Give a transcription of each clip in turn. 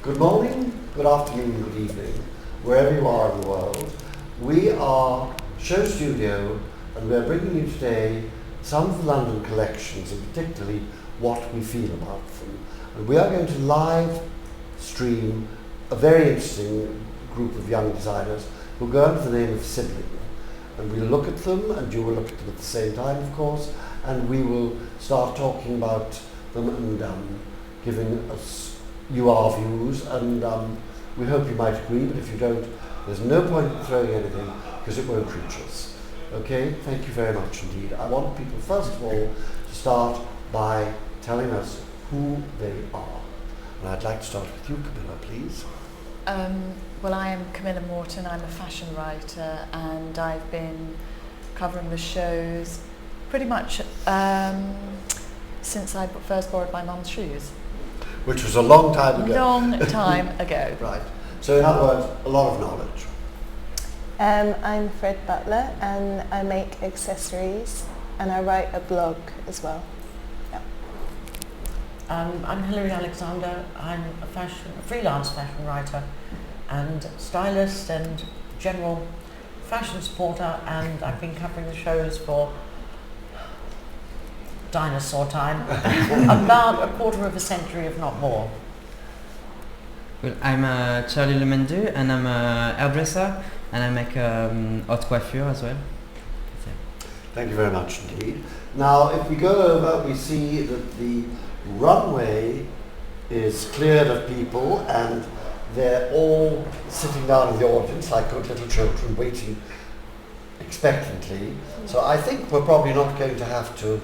Good morning, good afternoon, good evening, wherever you are in the world. We are SHOWstudio, and we're bringing you today some of the London collections, and particularly what we feel about them. And we are going to live stream a very interesting group of young designers who go under the name of Sibling. And we'll look at them, and you will look at them at the same time, of course, and we will start talking about them and giving you our views, and we hope you might agree, but if you don't, there's no point in throwing anything because it won't reach us. Okay, thank you very much indeed. I want people first of all to start by telling us who they are. And I'd like to start with you, Camilla, please. Well, I am Camilla Morton. I'm a fashion writer, and I've been covering the shows pretty much since I first borrowed my mum's shoes. Which was a long time ago. Long time ago. Right. So in other words, a lot of knowledge. I'm Butler, and I make accessories, and I write a blog as well. Yeah. I'm Hilary Alexander. I'm a freelance fashion writer and stylist and general fashion supporter, and I've been covering the shows for dinosaur time, about a quarter of a century, if not more. Well, I'm Charlie Mindu, and I'm a hairdresser, and I make haute coiffure as well. Thank you very much indeed. Now, if we go over, we see that the runway is cleared of people, and they're all sitting down in the audience like good little children, waiting expectantly. So I think we're probably not going to have to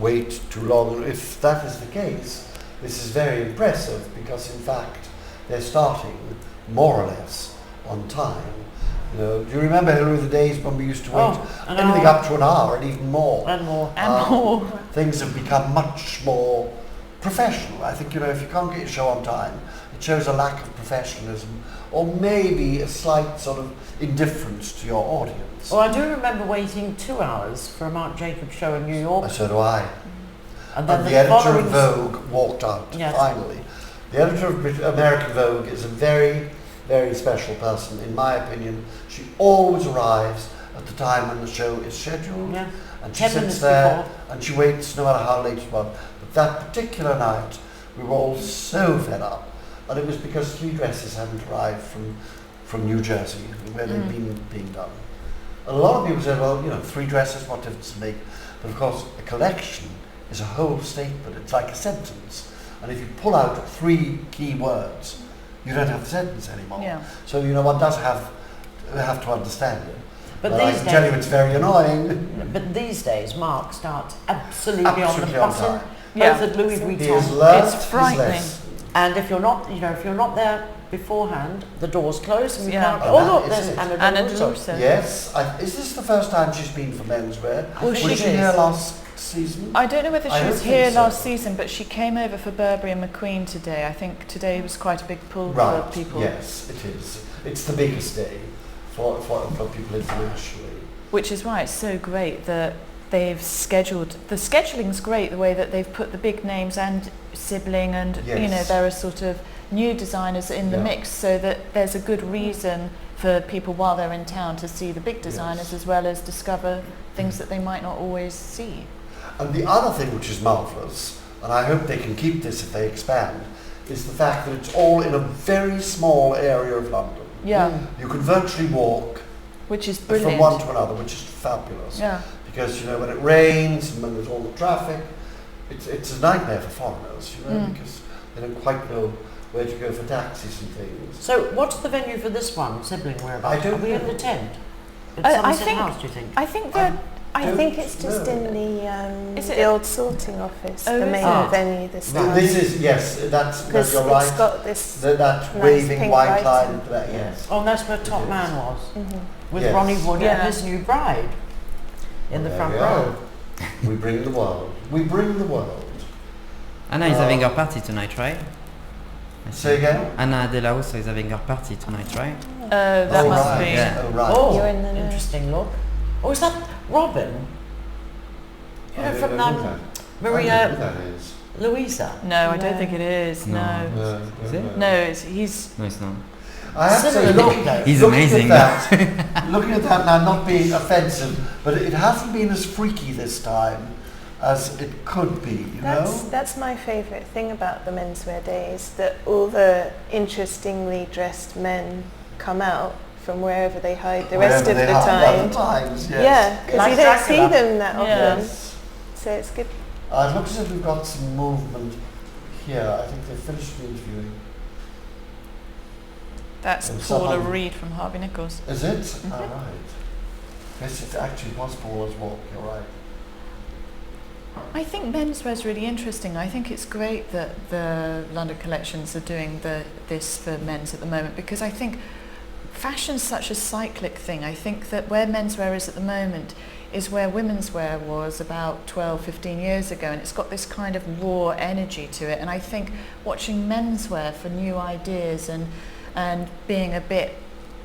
wait too long. If that is the case, this is very impressive, because in fact they're starting more or less on time. You know, do you remember, Hilary, the days when we used to wait anything up to an hour and even more? And more. Things have become much more professional. I think, you know, if you can't get your show on time, it shows a lack of professionalism, or maybe a slight sort of indifference to your audience. Well, I do remember waiting 2 hours for a Marc Jacobs show in New York. So do I. And then the editor of Vogue walked out, yes. Finally. The editor of American Vogue is a very, very special person, in my opinion. She always arrives at the time when the show is scheduled, yeah. and she sits there and she waits no matter how late it was. But that particular night, we were all so fed up, and it was because 3 dresses hadn't arrived from New Jersey, where they'd been being done. And a lot of people said, well, you know, 3 dresses, what difference does it make? But of course, a collection is a whole statement. It's like a sentence. And if you pull out 3 key words, you don't have the sentence anymore. Yeah. So, you know, one does have to understand it. But I these can tell you it's very annoying. But these days, Marc starts absolutely on the button, both at Louis Vuitton. It's frightening. And if you're not, you know, if you're not there beforehand, the doors close and you can't. Oh, look, there's Anna Delusa. Yes. Is this the first time she's been for Menswear? Was she here last season? I don't know whether she was here last season, but she came over for Burberry and McQueen today. I think today was quite a big pull for people. Yes, it is. It's the biggest day for people internationally. Which is why it's so great that they've scheduled. The scheduling's great, the way that they've put the big names and Sibling, and you know, there are sort of new designers in the mix, so that there's a good reason for people while they're in town to see the big designers as well as discover things that they might not always see. And the other thing which is marvellous, and I hope they can keep this if they expand, is the fact that it's all in a very small area of London. Yeah. You can virtually walk, which is brilliant, from one to another, which is fabulous. Yeah. Because, you know, when it rains and when there's all the traffic, it's a nightmare for foreigners, you know, because they don't quite know where to go for taxis and things. So, what's the venue for this one, Sibling? Whereabouts? Are we in the tent? I think. House, do you think? I think that. I think it's just in the old sorting office, the main venue this time. This is, yes, that's you're right. It's got this that nice waving white writing. line at the back, yes. Oh, and that's where Top Man was, with Yes. Ronnie Wood and his new bride in the front row. We bring the world. We bring the world. Anna is having her party tonight, right? Say again? Anna de la Osa is having her party tonight, right? That must be. Yeah. Oh, right. Oh, You're in the interesting look. Oh, is that Robin? You know, from I don't know who Maria that is. Louisa. No, I don't No. think it is. No. Is it? No, he's. No, it's not. I have to say, Similar. He's looking amazing. At that, looking at that now, not being offensive, but it hasn't been as freaky this time as it could be, you know? That's my favourite thing about the Menswear Days, that all the interestingly dressed men come out from wherever they hide the rest of the time. Times, yes. Yeah, because Like you don't Dracula. see them that often. Yes. So it's good. It looks as if we've got some movement here. I think they've finished the interviewing. That's And Paula someone- Reed from Harvey Nichols. Is it? All right. Yes, it actually was Paula's walk, you're right. I think menswear is really interesting. I think it's great that the London collections are doing this for men's at the moment, because I think fashion's such a cyclic thing. I think that where menswear is at the moment is where women's wear was about 12, 15 years ago, and it's got this kind of raw energy to it. And I think watching menswear for new ideas and being a bit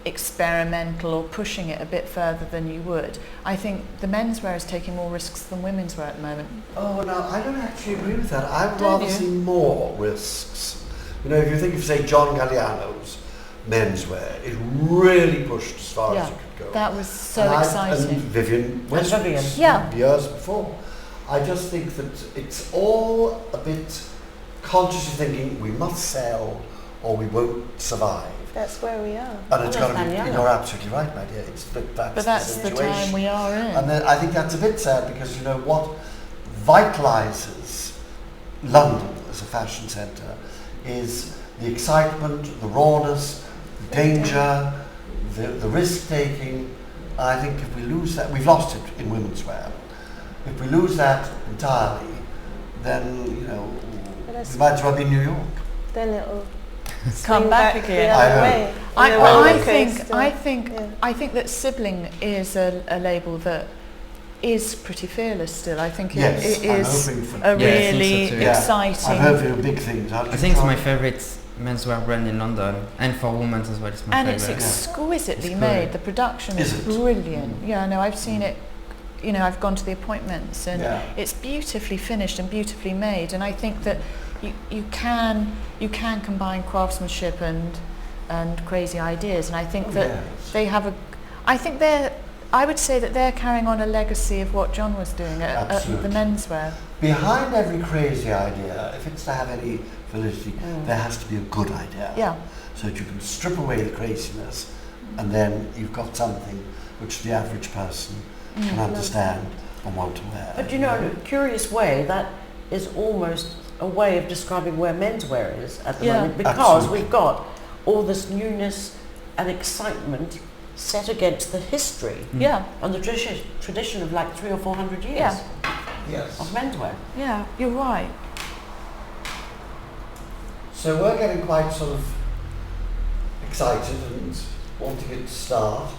experimental or pushing it a bit further than you would, I think the menswear is taking more risks than women's wear at the moment. Oh, no, I don't actually agree with that. I would Don't rather you? see more risks. You know, if you think of, say, John Galliano's menswear, it really pushed as far as it could go. That was so And exciting. And Vivian And Westwood, Vivian. Yeah. years before. I just think that it's all a bit consciously thinking we must sell or we won't survive. That's where we are. And it's got to be, Daniela. you're absolutely right, my dear. But that's the time we are in. And then I think that's a bit sad because, you know, what vitalises London as a fashion centre is the excitement, the rawness, the danger, the risk-taking. I think if we lose that, we've lost it in women's wear. If we lose that entirely, then, you know, we might as well be New York. Then it'll Come swing back the again. I other hope. way. I, in a I roller think coaster. Yeah. I think that Sibling is a label that is pretty fearless still. I think Yes, it I'm is hoping for a Yeah, I think so really too. Yeah. exciting. I'm hoping big things. I think it's my favorite menswear brand in London, and for women as well. It's my and favorite. it's exquisitely It's made. great. The production Is is it? brilliant. Yeah, no, I've seen it. You know, I've gone to the appointments, and Yeah. it's beautifully finished and beautifully made. And I think that you can combine craftsmanship and crazy ideas. And I think that Yes. they have I would say that they're carrying on a legacy of what John was doing at the Absolutely. menswear. Behind every crazy idea, if it's to have any validity, there has to be a good idea. Yeah. So that you can strip away the craziness and then you've got something which the average person can understand and want to wear. But you know, in a curious way, that is almost a way of describing where menswear is at the Yeah. moment, because Absolutely. we've got all this newness and excitement set against the history Yeah, and the tradition of like 300 or 400 years Yeah. Yes. of menswear. yeah, you're right. So we're getting quite sort of excited and wanting it to start.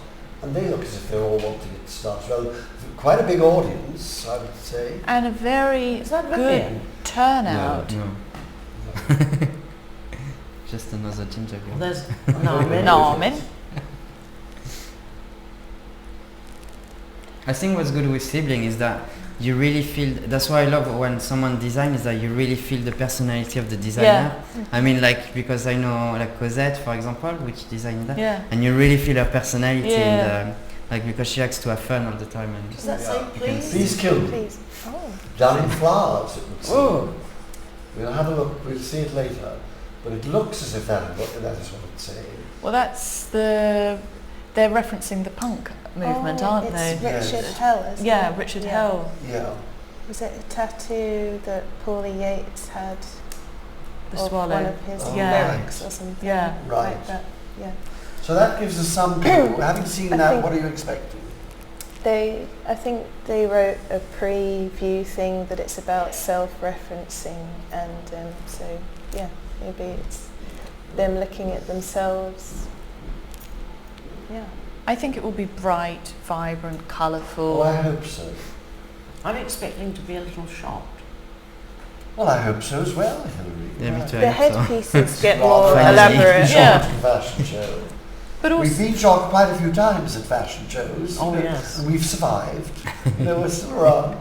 And they look as if they're all wanting it to start. Well, quite a big audience, I would say. And a very Is that good Vivian? turnout. No. Just another ginger girl. There's Naomi. Norman. I think what's good with Sibling is that you really feel, that's why I love when someone designs, is that you really feel the personality of the designer. I mean, like, because I know like Cosette, for example, which designed that, Yeah. and you really feel her personality Yeah. in the, like, because she likes to have fun all the time. And Does that say please? Please kill me. Please. Oh. Done in flowers, it would seem. Oh, We'll have a look, we'll see it later. But it looks as if that is what it's saying. Well, they're referencing the punk movement, aren't it's they? Yes. Richard Hell, isn't Yeah, it? Richard Yeah. Hell, Yeah. Was it a tattoo that Paulie Yates had the of swallow. one of his Oh, Yeah. lyrics or something? Yeah. Right. Like that. Yeah. So that gives us some clue. Having seen I that, think- what are you expecting? I think they wrote a preview thing that it's about self-referencing, and so yeah, maybe it's them looking at themselves. Yeah. I think it will be bright, vibrant, colourful. Oh, I hope so. I'm expecting to be a little shocked. Well, I hope so as well, Hilary. Yeah, me Right. too. The I hope so. headpieces get Rather more than Finally. elaborate. be Yeah. shocked at a fashion show. But also, We've been shocked quite a few times at fashion shows. Oh, you know, yes. And we've survived. You know, we're still around.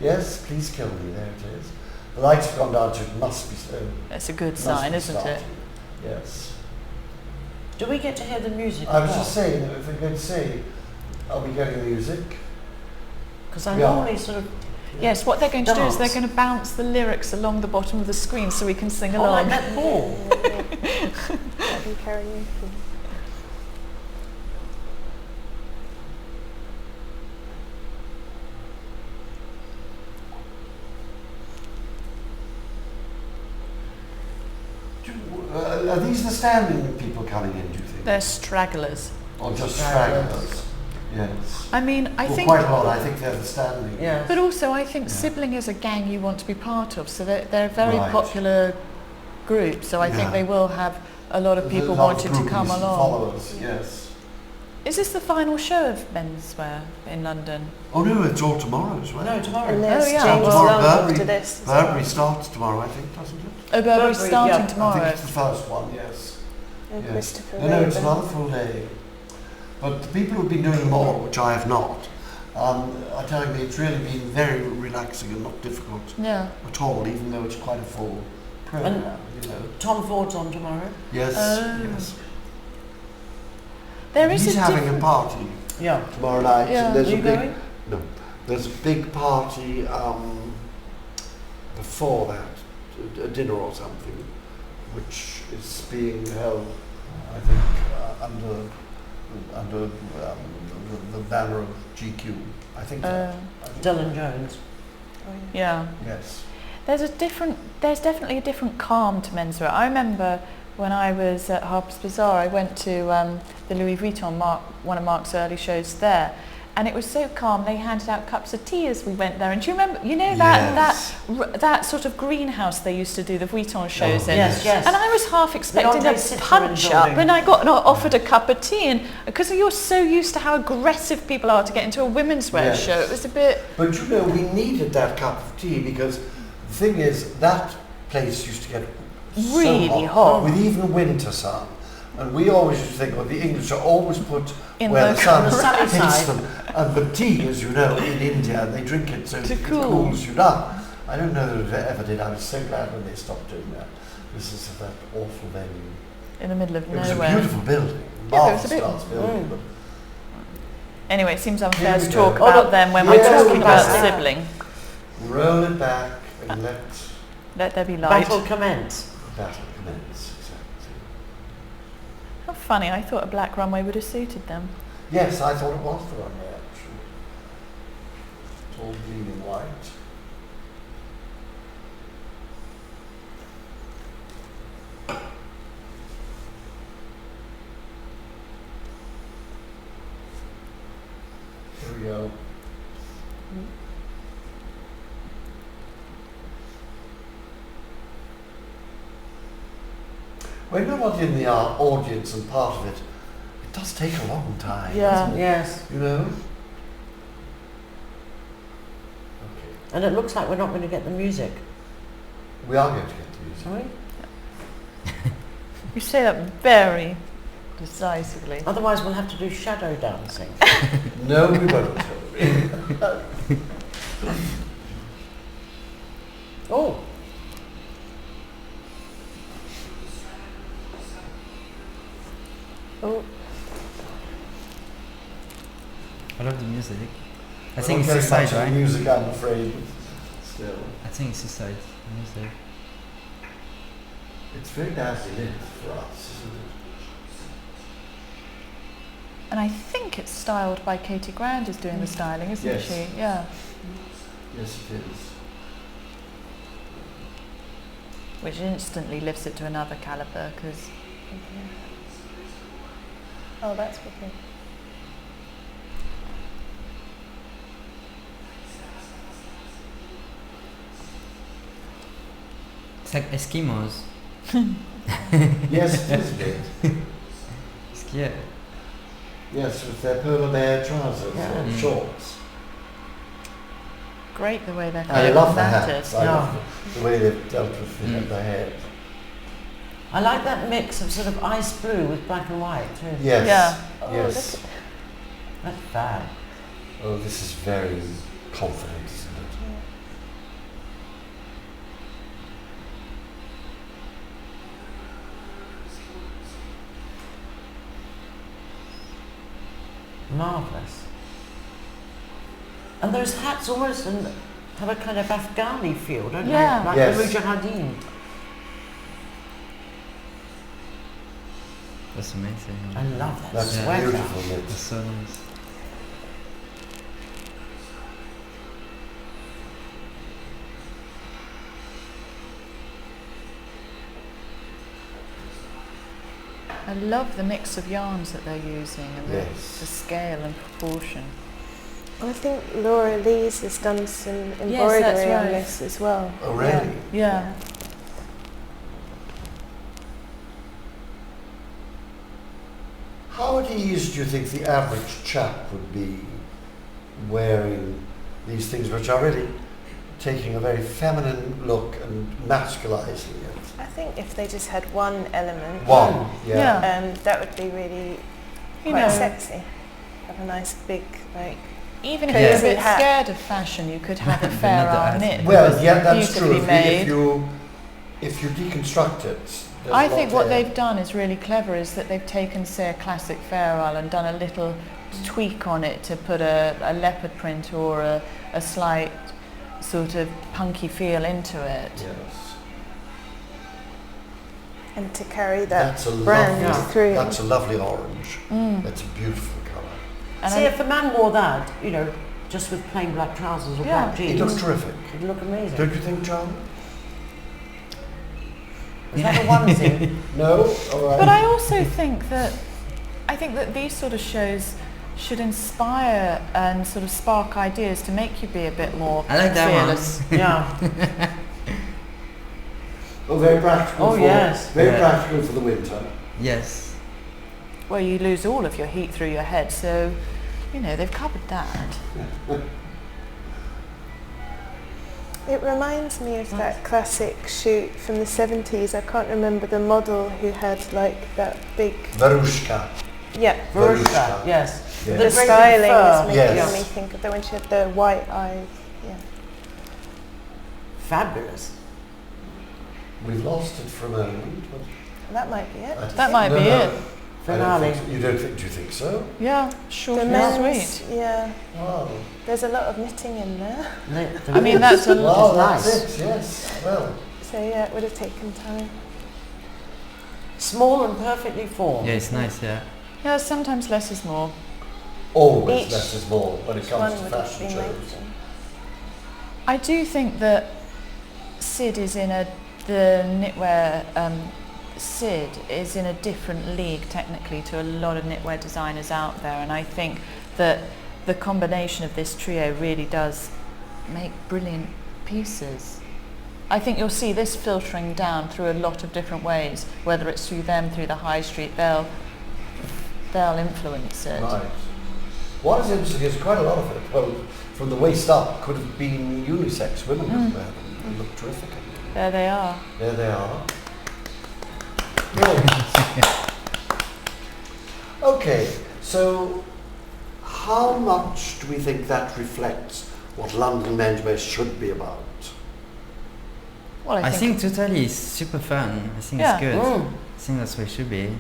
Yes, please kill me. There it is. The lights have gone down, so it must be so. That's a good sign, isn't it? Yes. Do we get to hear the music? I was just saying, if we're going to say, are we getting music? Because I normally sort of... Yes, what they're going to do is they're Dance. going to bounce the lyrics along the bottom of the screen so we can sing Oh, like along. that ball. That'd be karaoke. Are these the standing people coming in, do you think? They're stragglers. Or just Stragglers. stragglers? Yes. I mean, I Well, think... quite a lot. I think they're the standing. Yeah. But also, I think Yeah. Sibling is a gang you want to be part of, so they're a very Right. popular group, so I Yeah. think they will have a lot of There's a people lot of wanting to come groupies and along. Followers, yes. Is this the final show of Menswear in London? Oh no, it's all tomorrow as well. No, tomorrow. And there's yeah, James well- Love Burberry- after this. as well. Burberry starts tomorrow, I think, doesn't it? Oh, Burberry's Burberry, starting yeah. I think tomorrow. it's the first one, yes. And Yes. Christopher No, it's Raven. another full day. But the people who've been doing more, which I have not, are telling me it's really been very relaxing and not difficult Yeah. at all, even though it's quite a full program, you know. Tom Ford's on tomorrow. Yes, Oh. yes. There is He's a having a different... party Yeah. tomorrow night. Yeah. And there's Are a you big going? no. There's a big party before that, a dinner or something, which is being held, I think, under the banner of GQ. I think. I think Dylan Jones. Oh, yeah. Yeah. Yes. There's definitely a different calm to menswear. I remember when I was at Harper's Bazaar, I went to the Louis Vuitton, one of Mark's early shows there, and it was so calm. They handed out cups of tea as we went there. And do you remember, Yes. that sort of greenhouse they used to do the Vuitton shows in? Yes, yes. And I was half expecting Andre a Citroën punch up, building. and I got offered a cup of tea, and because you're so used to how aggressive people are to get into a women's wear Yes. show, it was a bit... But you know, we needed that cup of tea because the thing is, that place used to get Really so hot. with even winter sun. And we always used to think, well, the English are always put In where the- the sun on the sunny hits side. them. And the tea, as you know, in India, they drink it so To it cool. cools you down. I don't know that it ever did. I was so glad when they stopped doing that. This is that awful venue. in the middle of It was a nowhere. beautiful building. Yeah, but it was a bit- Marvelous building. But Anyway, it seems unfair Here to we talk go. about Oh, them when yeah, we're talking about yeah. Sibling. roll it back and let Let there be light. Battle commence. the battle commence. Exactly. How funny, I thought a black runway would have suited them. Yes, I thought it was the runway actually. It's all gleaming white. Here we go. When you're not in the audience and part of it, it does take a long time. Yeah. doesn't it? Yes. You know? Okay. And it looks like we're not going to get the music. We are going to get the music. Sorry? You say that very decisively. Otherwise we'll have to do shadow dancing. No, we won't. Oh, Oh, I love the music. I We're think not it's very the much side, of right? music, I'm afraid. Still, I think it's the side. Music. it's very badly lit for us, isn't it? And I think it's styled by Katie Grand is doing the styling, isn't Yes. she? Yeah. Yes, it is. Which instantly lifts it to another caliber because oh, that's wicked. It's like Eskimos. Yes, it is a bit. Yeah. Yes, with their polar bear trousers Yeah. and Mm. shorts. great the way they're I love the matted. hats. I love the way they've dealt with the head. I like that mix of sort of ice blue with black and white too. Yes. Yeah. Oh, Yes. look That's bad. Oh, this is very confident, isn't it? marvellous. And those hats almost have a kind of Afghani feel, don't they? Like Yes. the Mujahideen. That's amazing. I love that That's sweater. beautiful, Mitch. That's so nice. I love the mix of yarns that they're using and Yes. the scale and proportion. I think Laura Lees has done some embroidery Yes, that's on right. this as well. Oh, really? Yeah. How at ease do you think the average chap would be wearing these things, which are really taking a very feminine look and masculizing it? I think if they just had one element, One, yeah. Yeah. that would be really You quite know, sexy. Have a nice big, like, even if cozy you're a bit hat. scared of fashion, you could have a fair Another arm hat. knit. Well, because yeah, it's that's true. beautifully made. If you deconstruct it, there's I a lot think what there. they've done is really clever, is that they've taken, say, a classic Fair Isle and done a little tweak on it to put a leopard print or a slight sort of punky feel into it. Yes. and to carry that That's a brand lovely, through. that's a lovely orange. Mm. That's a beautiful colour. And See, if a man wore that, you know, just with plain black trousers or Yeah. black It jeans, looks terrific. it'd look amazing. Don't you think, John? Is that a onesie? No? All right. But I also think that these sort of shows should inspire and sort of spark ideas to make you be a bit more I like that fearless. Yeah. Oh, very practical. Oh, yes. Very Yeah. practical for the winter. Yes. Well, you lose all of your heat through your head, so you know they've covered that. It reminds me of that classic shoot from the 70s. I can't remember the model who had like that big... Verushka. Yeah. Verushka. Verushka, yes. Yes. The great big styling fur. is making Yes. me think of the when she had the white eyes. Yeah. Fabulous. We've lost it for a moment. But That might be it. I That might no, be no. it. I don't Finale. think so. You don't think? Do you think so? Yeah, short The and men's, sweet. yeah. Wow. There's a lot of knitting in there. I mean, that's a Wow, lot. that's it. Yes. Well. So yeah, it would have taken time. Small and perfectly formed. Yeah, it's nice, yeah. Yeah, sometimes less is more. Always Each- less is more when it Each comes one to would have fashion been shows. amazing. I do think that Sid is in the knitwear. Sid is in a different league technically to a lot of knitwear designers out there, and I think that the combination of this trio really does make brilliant pieces. I think you'll see this filtering down through a lot of different ways, whether it's through them, through the high street, they'll influence it. Right. What is interesting is quite a lot of it, well, from the waist up, could have been unisex. Women could have wear them. They look terrific. There they are. There they are. Good. Okay, so how much do we think that reflects what London menswear should be about? Well, I think totally it's super fun. I think Yeah. it's good. Mm. I think that's what it should be.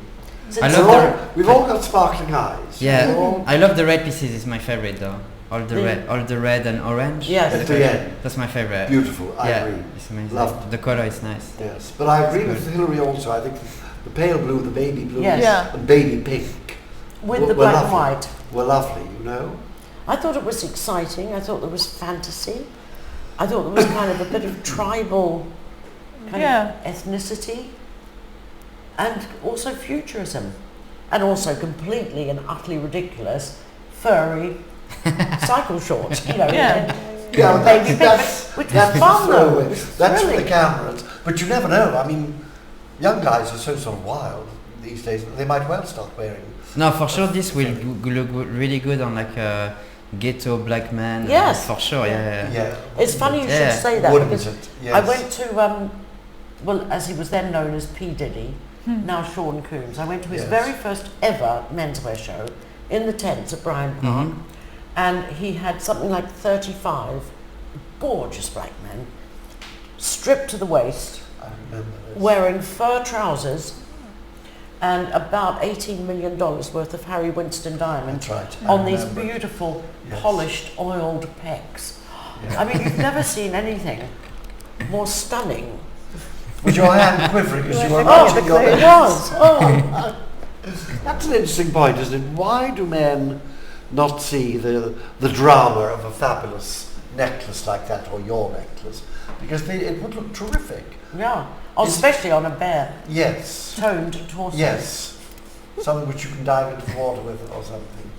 So I it's love We're the- all, we've all got sparkling eyes. Yeah, We're all- I love the red pieces. It's my favorite though. All Mm. the red and orange. Yes. At the end. That's my favorite. Beautiful, I yeah, agree. it's amazing. Loved. The color is nice. Yes, but I agree It's with Hilary also. I think the pale blue, the baby blue, Yes. Yeah. and baby pink with were- the were black and lovely. white. were lovely, you know. I thought it was exciting. I thought there was fantasy. I thought there was kind of a bit of tribal kind Yeah. of ethnicity and also futurism and also completely and utterly ridiculous furry cycle shorts, you know. Yeah. and- Yeah, and that's, baby that's, pink, which that's was the fun though. throwaway. It was That's for the thrilling. cameras. But you never know. I mean, young guys are so sort of wild these days. They might well start wearing. No, for sure this will look really good on like a ghetto black man. Yes. For sure. Yeah. Yeah. It's funny you Yeah. should say that Wouldn't because it? Yes. I went to, well, as he was then known as P. Diddy, now Sean Coombs. I went to his Yes. very first ever menswear show in the tents at Bryant Park, Mhm. and he had something like 35 gorgeous black men, stripped to the waist, I remember this. wearing fur trousers, and about $18 million worth of Harry Winston diamonds That's right. on these beautiful, polished, oiled pecs. I mean, you've never seen anything more stunning. Was your hand quivering as you were Oh, watching your It was. Oh. That's an interesting point, isn't it? Why do men not see the drama of a fabulous necklace like that, or your necklace? Because it would look terrific. Yeah. Especially on a bare, Yes. toned torso. Yes. Something which you can dive into the water with or something.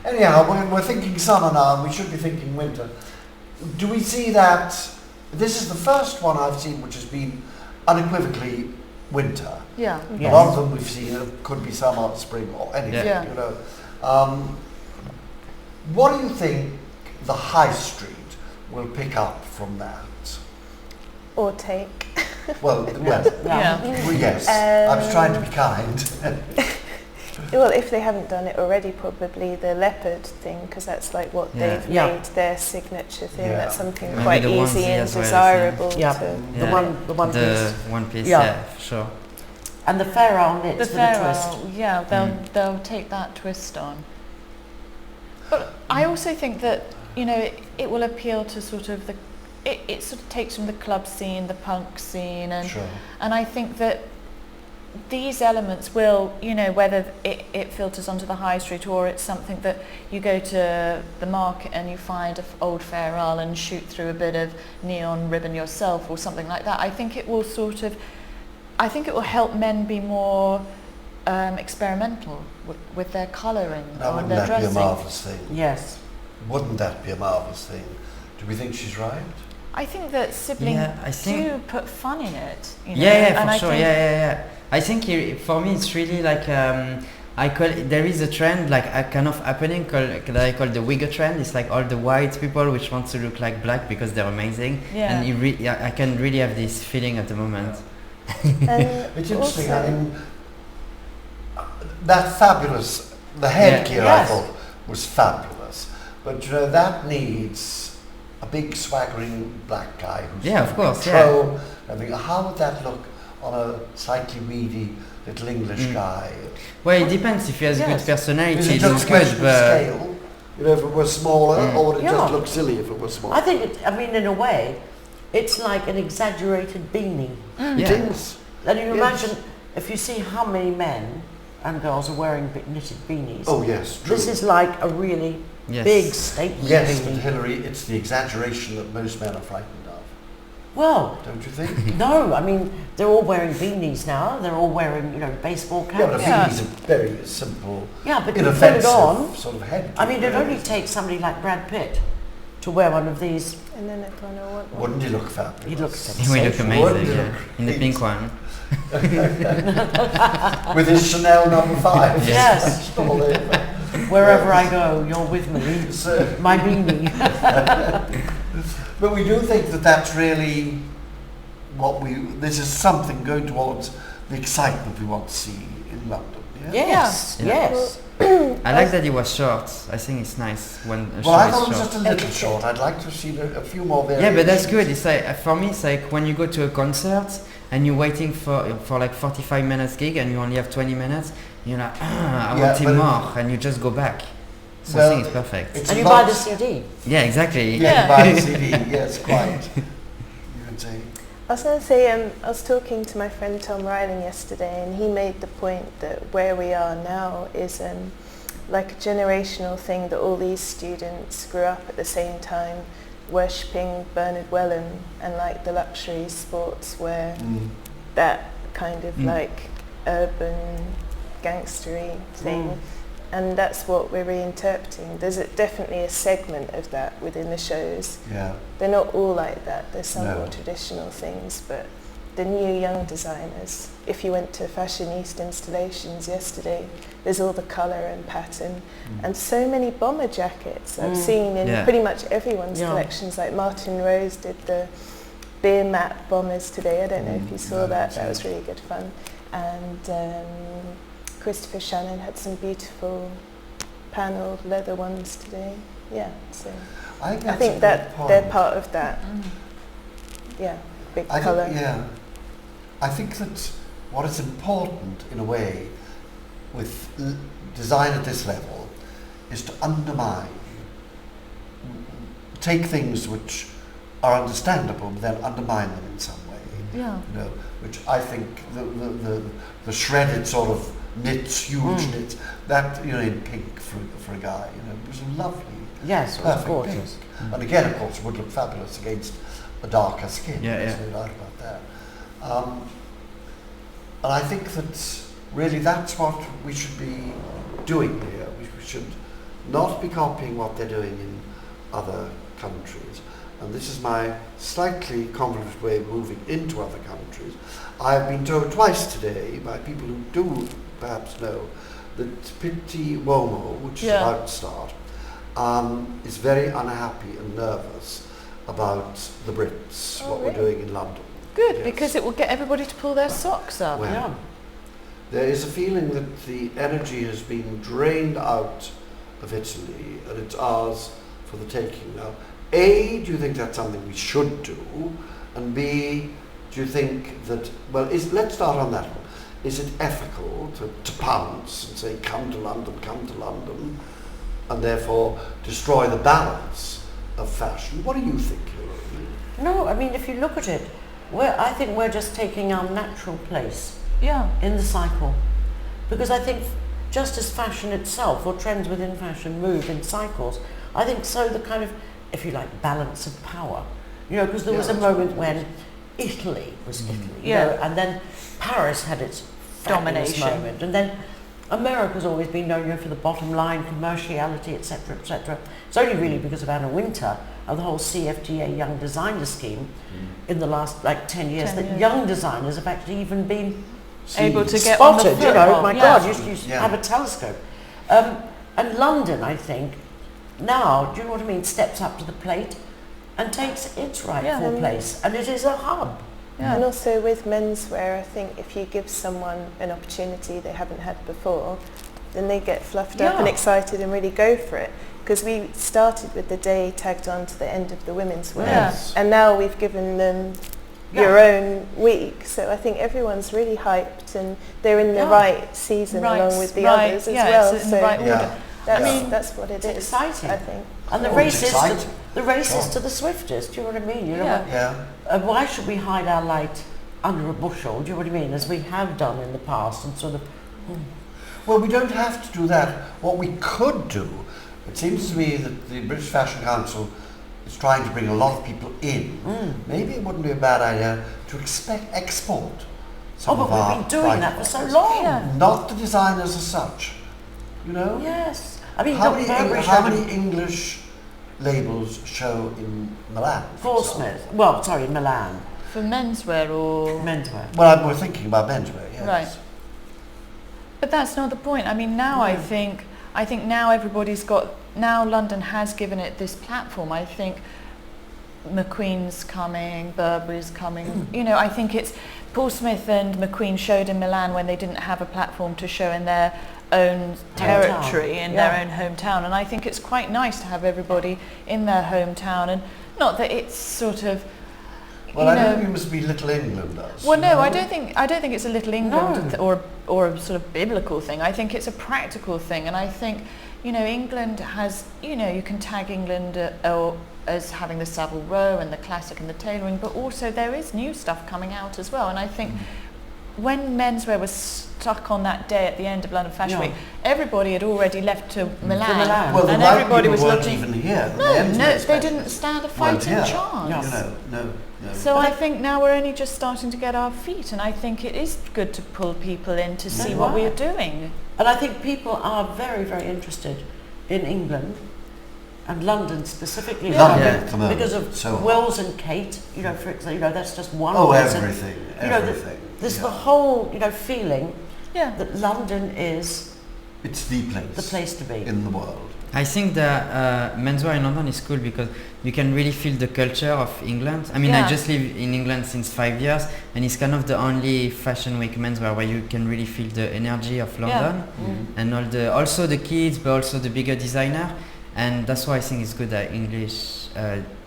Anyhow, we're thinking summer now, and we should be thinking winter. Do we see that? This is the first one I've seen which has been unequivocally winter. Yeah. Yes. A lot of them we've seen could be summer, spring, or anything. Yeah. You know. What do you think the high street will pick up from that? Or take. Well, Yeah. well, yes. I was trying to be kind. Well, if they haven't done it already, probably the leopard thing, because that's like what they've made their signature thing. Yeah. That's something Maybe quite the easy onesie and as well, desirable Yeah. to. The one piece. One piece, Yeah. yeah, for sure. And the Pharaoh knits The with a twist. Pharaoh, yeah, they'll take that twist on. But I also think that, you know, it will appeal to sort of it sort of takes from the club scene, the punk scene, and Sure. and I think that these elements will, you know, whether it filters onto the high street or it's something that you go to the market and you find an old Fair Isle and shoot through a bit of neon ribbon yourself or something like that. I think it will help men be more experimental with their colouring Now, or wouldn't their that be a dressing. marvellous thing? Yes. Wouldn't that be a marvellous thing? Do we think she's right? I think that Sibling do put fun in it. You know? Yeah, and for I sure. think Yeah. I think for me it's really like I call there is a trend like a kind of happening that I call the wigger trend. It's like all the white people which want to look like black because they're amazing. Yeah. And I can really have this feeling at the moment. It's interesting. I mean, that fabulous, the headgear I thought was fabulous, but you know that needs a big swaggering black guy who's of course, control. I mean, how would that look on a slightly weedy little English guy? Well, it depends. If he has good personality, Is it it just looks a good. question of But scale? You know, if it was smaller, or would it Yeah. just look silly if it was smaller? I think, in a way, it's like an exaggerated beanie. It is. And you Yes. imagine if you see how many men and girls are wearing knitted beanies. Oh yes, true. This is like a really big statement Yes, but beanie. Hilary, it's the exaggeration that most men are frightened of. Well, Don't you think? no, I mean, they're all wearing beanies now. They're all wearing, baseball Yeah, but caps. I think he's a very simple, Yeah, but you put it inoffensive on. sort of head. I mean, it only takes somebody like Brad Pitt to wear one of these. And then they're gonna want one. Wouldn't he look fabulous? He'd look he will look sensational. Wouldn't amazing, he yeah. look In the great? pink one. With his Chanel number 5. Yes. All over. Wherever I go, you're with me. So, My beanie. but we do think that that's really this is something going towards the excitement we want to see in London. Yeah? Yes, Yeah. yes. I like that it was short. I think it's nice when a Well, I show thought it is was short. just a little short. I'd like to have seen a few more Yeah, variations. but that's good. It's like for me, it's like when you go to a concert and you're waiting for like 45 minutes gig and you only have 20 minutes. You're like, I want but more, and you just go back. So I Well, think it's perfect. it's And a you buy lot- the CD. Yeah, exactly. Yeah, you buy the CD. Yes, quite. You can say. I was going to say, I was talking to my friend Tom Ryling yesterday, and he made the point that where we are now is like a generational thing, that all these students grew up at the same time worshipping Bernard Wellen and like the luxury sportswear, that kind of like urban gangstery thing. And that's what we're reinterpreting. There's definitely a segment of that within the shows. Yeah. They're not all like that. There's some No. more traditional things, but the new young designers, if you went to Fashionista installations yesterday, there's all the colour and pattern, and so many bomber jackets I've seen in pretty much everyone's collections. Like Martin Rose did the beer mat bombers today. I don't know if you saw that. That was really good fun. And Christopher Shannon had some beautiful panelled leather ones today. Yeah, so I I think that they're part of that. Yeah, big colour. Yeah. I think that what is important in a way with design at this level is to take things which are understandable, but then undermine them in some way. Yeah. You know, which I think the shredded sort of knits, huge knits, that, you know, in pink for a guy, you know, it was lovely. Yes, it was gorgeous. Pink. And again, of course, would look fabulous against a darker skin. There's no doubt about that. And I think that really that's what we should be doing here. We should not be copying what they're doing in other countries. And this is my slightly convoluted way of moving into other countries. I've been told twice today by people who do perhaps know that Pitti Uomo, which is about to start, is very unhappy and nervous about the Brits, what we're doing in London. Good, because it will get everybody to pull their socks up. Well, there is a feeling that the energy has been drained out of Italy and it's ours for the taking now. A, do you think that's something we should do? And B, do you think that, well, let's start on that one. Is it ethical to pounce and say, come to London, and therefore destroy the balance of fashion? What do you think, Hilary? No, I mean, if you look at it, I think we're just taking our natural place in the cycle. Because I think just as fashion itself, or trends within fashion, move in cycles, I think so the kind of, if you like, balance of power. You know, because there was a moment when Italy was Italy, you know, and then Paris had its domination moment, and then America's always been known, you know, for the bottom line, commerciality, etc., etc. It's only really because of Anna Wintour and the whole CFDA Young Designer Scheme in the last 10 years that young designers have actually even been able to get spotted. On the you know, my God, you Yeah. have a telescope. And London, I think, now, do you know what I mean, steps up to the plate and takes its rightful place, and it is a hub. Yeah. And also with menswear, I think if you give someone an opportunity they haven't had before, then they get fluffed up and excited and really go for it. Because we started with the day tagged on to the end of the women's wear, and now we've given them your own week. So I think everyone's really hyped and they're in the right season along with the others as well. It's in the right order. That's what it is. Exciting. I think. And the race is to the swiftest. Do you know what I mean? You know, why should we hide our light under a bushel? Do you know what I mean? As we have done in the past, and sort of. Well, we don't have to do that. What we could do, it seems to me that the British Fashion Council is trying to bring a lot of people in. Maybe it wouldn't be a bad idea to export some of our. We've been doing that for so long. Not the designers as such, you know. Yes. I mean, how many English labels show in Milan? Portsmouth. Well, sorry, in Milan. For menswear or menswear. Well, we're thinking about menswear. Yes. Right. But that's not the point. I mean, now I think now everybody's got. Now London has given it this platform. I think McQueen's coming, Burberry's coming. You know, I think it's Portsmouth and McQueen showed in Milan when they didn't have a platform to show in their own territory, in their own hometown, and I think it's quite nice to have everybody in their hometown, and not that it's sort of. Well, I don't think it must be Little England does. Well, no, I don't think it's a Little England or a sort of biblical thing. I think it's a practical thing, and I think, you know, England has, you know, you can tag England as having the Savile Row and the classic and the tailoring, but also there is new stuff coming out as well, and I think. When menswear was stuck on that day at the end of London Fashion Week, everybody had already left to Milan, well, and everybody was looking. Even here. No, they didn't stand a fighting chance. No. So I think now we're only just starting to get our feet, and I think it is good to pull people in to see what we are doing. And I think people are very, very interested in England and London specifically, because of Wills and Kate. You know, for example, you know, that's just one. Everything. There's the whole, you know, feeling that London is. It's the place to be in the world. I think that menswear in London is cool because you can really feel the culture of England. I mean, I just live in England since 5 years, and it's kind of the only fashion week menswear where you can really feel the energy of London, and also the kids, but also the bigger designer. And that's why I think it's good that English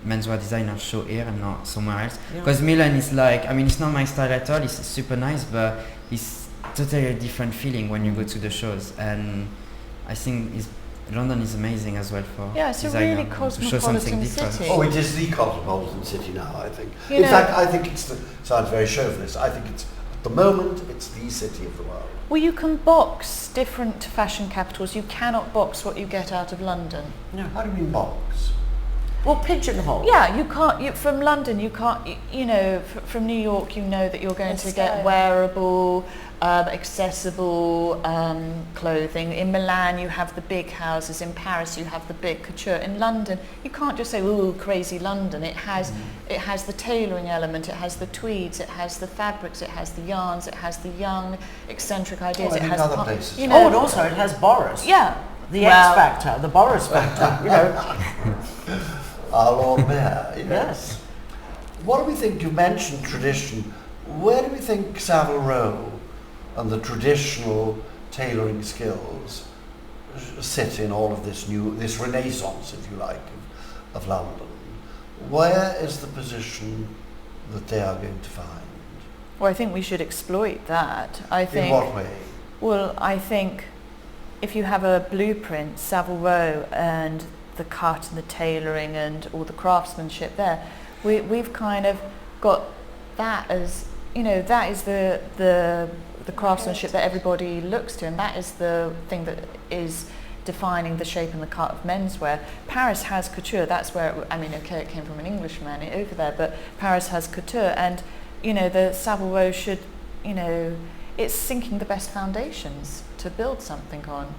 menswear designer show here and not somewhere else. Yeah. Because Milan is like, I mean, it's not my style at all. It's super nice, but it's totally a different feeling when you go to the shows. And I think London is amazing as well for it's a designer really to show something cosmopolitan different. city. Oh, it is the cosmopolitan city now, I think. You In know- fact, I think sounds very chauvinist, I think it's, at the moment, it's the city of the world. Well, you can box different fashion capitals. You cannot box what you get out of London. No. How do you mean box? Well, pigeonhole. Yeah, you can't. From London, you can't. You know, from New York, you know that you're going It's to get style. wearable, accessible clothing. In Milan, you have the big houses. In Paris, you have the big couture. In London, you can't just say, "Ooh, crazy London." It has the tailoring element. It has the tweeds. It has the fabrics. It has the yarns. It has the young, eccentric ideas. I It think has other pa- places You do. know, And also it has Boris. yeah. The Well- X factor, the Boris factor. You know. Our Lord Mayor, yes. Yes. What do we think, you mentioned tradition, where do we think Savile Row and the traditional tailoring skills sit in all of this renaissance, if you like, of London? Where is the position that they are going to find? Well, I think we should exploit that. I In think. what way? Well, I think if you have a blueprint, Savile Row, and the cut and the tailoring and all the craftsmanship there, we've kind of got that as, you know, that is the craftsmanship that everybody looks to, and that is the thing that is defining the shape and the cut of menswear. Paris has couture. That's where it came from an Englishman over there, but Paris has couture, and you know the Savile Row should, you know, it's sinking the best foundations to build something on.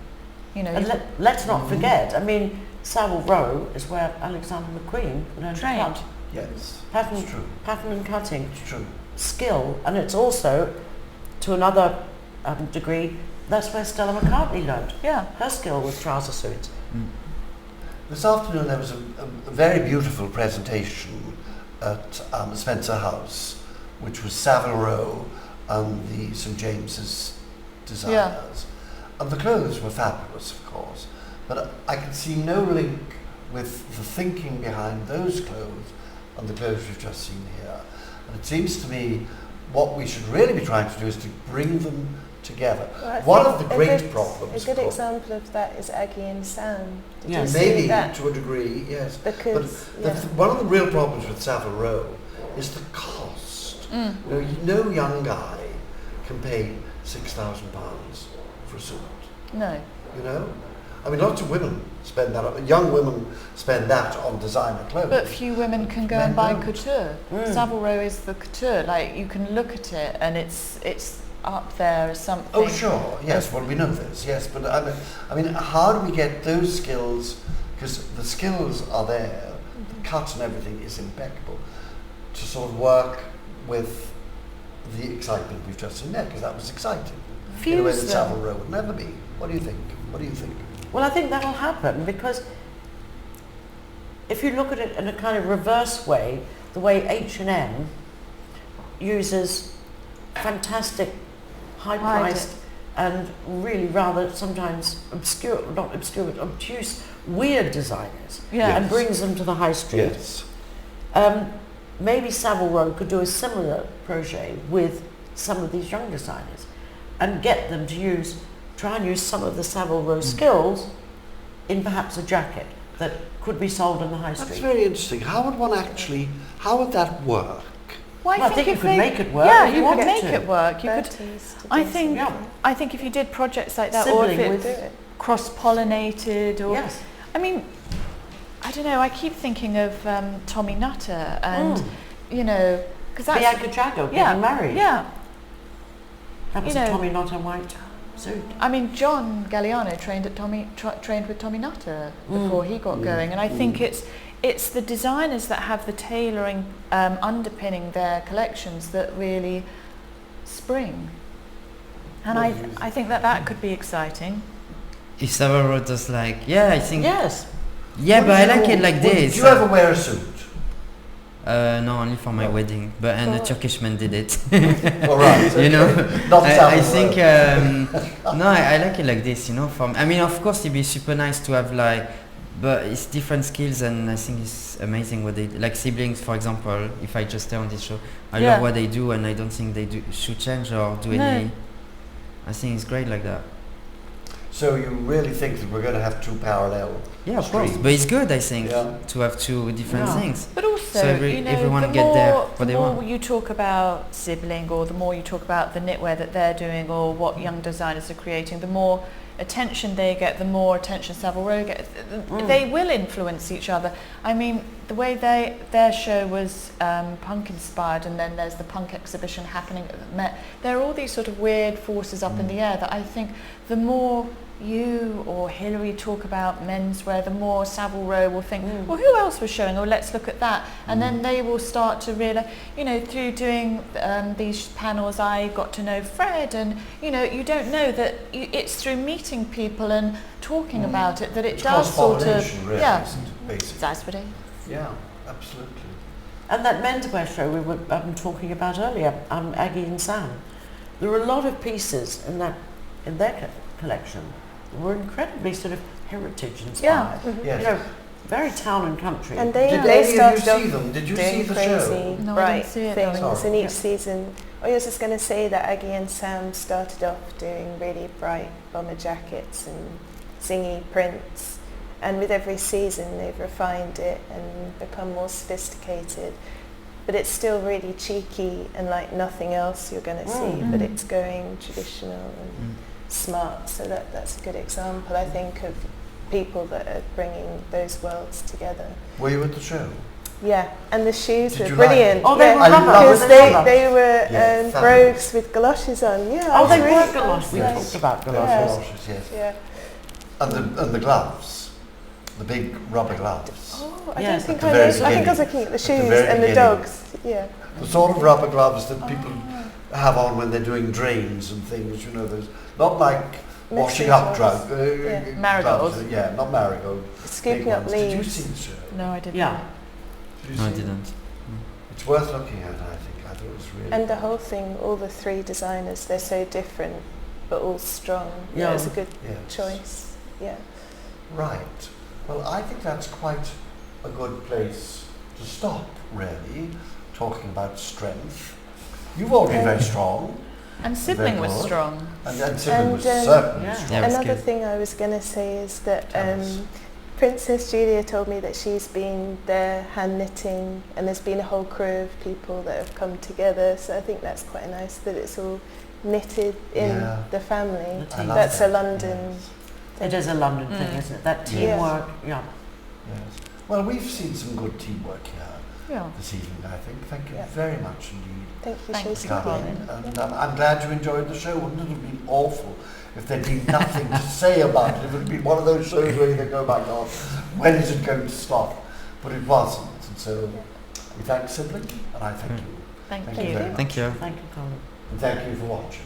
You know, And let's not forget, I mean, Savile Row is where Alexander McQueen learned to trained. cut. Yes, Pattern, it's true. pattern and cutting, It's true. skill, and it's also, to another degree, that's where Stella McCartney learned. Yeah. Her skill with trouser suits. This afternoon there was a very beautiful presentation at Spencer House, which was Savile Row and the St James's designers. And the clothes were fabulous, of course, but I could see no link with the thinking behind those clothes and the clothes we've just seen here. And it seems to me what we should really be trying to do is to bring them together. Well, I One think of the a great good- problems, A good of course, example of that is Aggie and Sam. Did you Yes. see maybe that? to a degree, yes. Because One of the real problems with Savile Row is the cost. No young guy can pay £6,000 for a suit. No. You know, I mean, lots of women spend that. Young women spend that on designer clothes. But few women can go Men and buy don't. couture. Savile Row is the couture. Like, you can look at it and it's up there as something. Oh, sure, yes. Well, we know this, yes. But I mean, how do we get those skills? Because the skills are there. The cut and everything is impeccable. To sort of work with the excitement we've just seen there, because that was exciting. In a way that Fuse Savile them. Row would never be. What do you think? What do you think? Well, I think that'll happen because if you look at it in a kind of reverse way, the way H&M uses fantastic, high-priced and really rather sometimes obscure, not obscure, but obtuse, weird designers Yeah. and brings them to the high street. Yes. Maybe Savile Row could do a similar projet with some of these young designers and get them to try and use some of the Savile Row skills in perhaps a jacket that could be sold in the high That's street. very interesting. How would that work? Well, I think you if could make it work Yeah, if you you could wanted make to. it work. You could. 30s to I do think. Yeah. I think if you did projects like that, or if Sibling it with do it. cross-pollinated, or Yes. I mean, I don't know. I keep thinking of Tommy Nutter, and you know, because that's Bianca Jagger yeah, getting married. yeah. That was you a know- Tommy Nutter white suit. I mean, John Galliano trained with Tommy Nutter before he got going, and I think it's the designers that have the tailoring underpinning their collections that really spring, and I think that could be exciting. If Savile Row does like, I think, Yes. but I like it like this. Did you ever wear a suit? No, only for my wedding, but a Turkish man did it. All right. You know, Not I Savile think Row. no, I like it like this. You know, I mean, of course, it'd be super nice to have like but it's different skills, and I think it's amazing what they do. Like Siblings, for example. If I just stay on this show, I love what they do, and I don't think they should change or do any. I think it's great like that. So you really think that we're going to have two parallel of streams? course, but it's good, I think, to have two different things. But also, so everyone get there what they want. The more you talk about Sibling, or the more you talk about the knitwear that they're doing, or what young designers are creating, the more attention they get, the more attention Savile Row gets. They will influence each other. I mean, the way their show was punk inspired, and then there's the punk exhibition happening at the Met. There are all these sort of weird forces up in the air that I think the more you or Hilary talk about menswear, the more Savile Row will think, well, who else was showing? Oh, let's look at that. And then they will start to realize, you know, through doing these panels, I got to know Fred, and, you know, you don't know that it's through meeting people and talking about it that it does sort of, really, isn't it, basically? That's what it is. Yeah, absolutely. And that menswear show we were talking about earlier, Aggie and Sam, there were a lot of pieces in their collection were incredibly sort of heritage inspired. Yes. You know, very town and country. And Did any of you see them? Did you see the show? Crazy, No, I bright didn't see it, things no. in each season. I was just going to say that Aggie and Sam started off doing really bright bomber jackets and zingy prints, and with every season they've refined it and become more sophisticated. But it's still really cheeky and like nothing else you're going to see, but it's going traditional and smart. So that's a good example, I think, of people that are bringing those worlds together. Were you at the show? Yeah, and the shoes Did were you brilliant. Oh, they were rubber. because they were fabulous. brogues with galoshes on. Yeah. Oh, they really were galoshes. We talked about galoshes. Galoshes, yes. Yeah. And the gloves, the big rubber gloves. Oh, I Yes, don't at think the I very know. I think I was beginning. looking at the At the shoes very and the beginning. dogs. Yeah. The sort of rubber gloves that people have on when they're doing drains and things, you know, those, not like washing up Message drug, Marigolds. gloves, yeah, not marigold. Scooping big up ones. Did you leaves. see the show? No, I didn't. Yeah. Did you No, I see it? didn't. It's worth looking at, I think. I thought it was really And the whole thing, all the three designers, they're so different, but all strong. Yeah. It was a good Yes. choice. Yeah. Right. Well, I think that's quite a good place to stop, really, talking about strength. You've all been very strong. And Sibling was good. strong. And Sibling was And, certainly yeah. strong. Yeah, it was Another good. thing I was going to say is that Tell us. Princess Julia told me that she's been there hand knitting, and there's been a whole crew of people that have come together, so I think that's quite nice that it's all knitted in Yeah. the family. I love That's that, a London yes. thing. It is a London thing, isn't it? That teamwork. Yeah. Yes. Well, we've seen some good teamwork here Yeah. this evening, I think. Thank you Yeah. very much indeed Thank you, Thanks, SHOWstudio. Colin. And I'm glad you enjoyed the show. Wouldn't it have been awful if there'd been nothing to say about it? If it had been one of those shows where you think, oh my God, when is it going to stop? But it wasn't. And so we thank Sibling, and I thank you. Thank Thank you. you very much. Thank you. Thank you, Colin. And thank you for watching.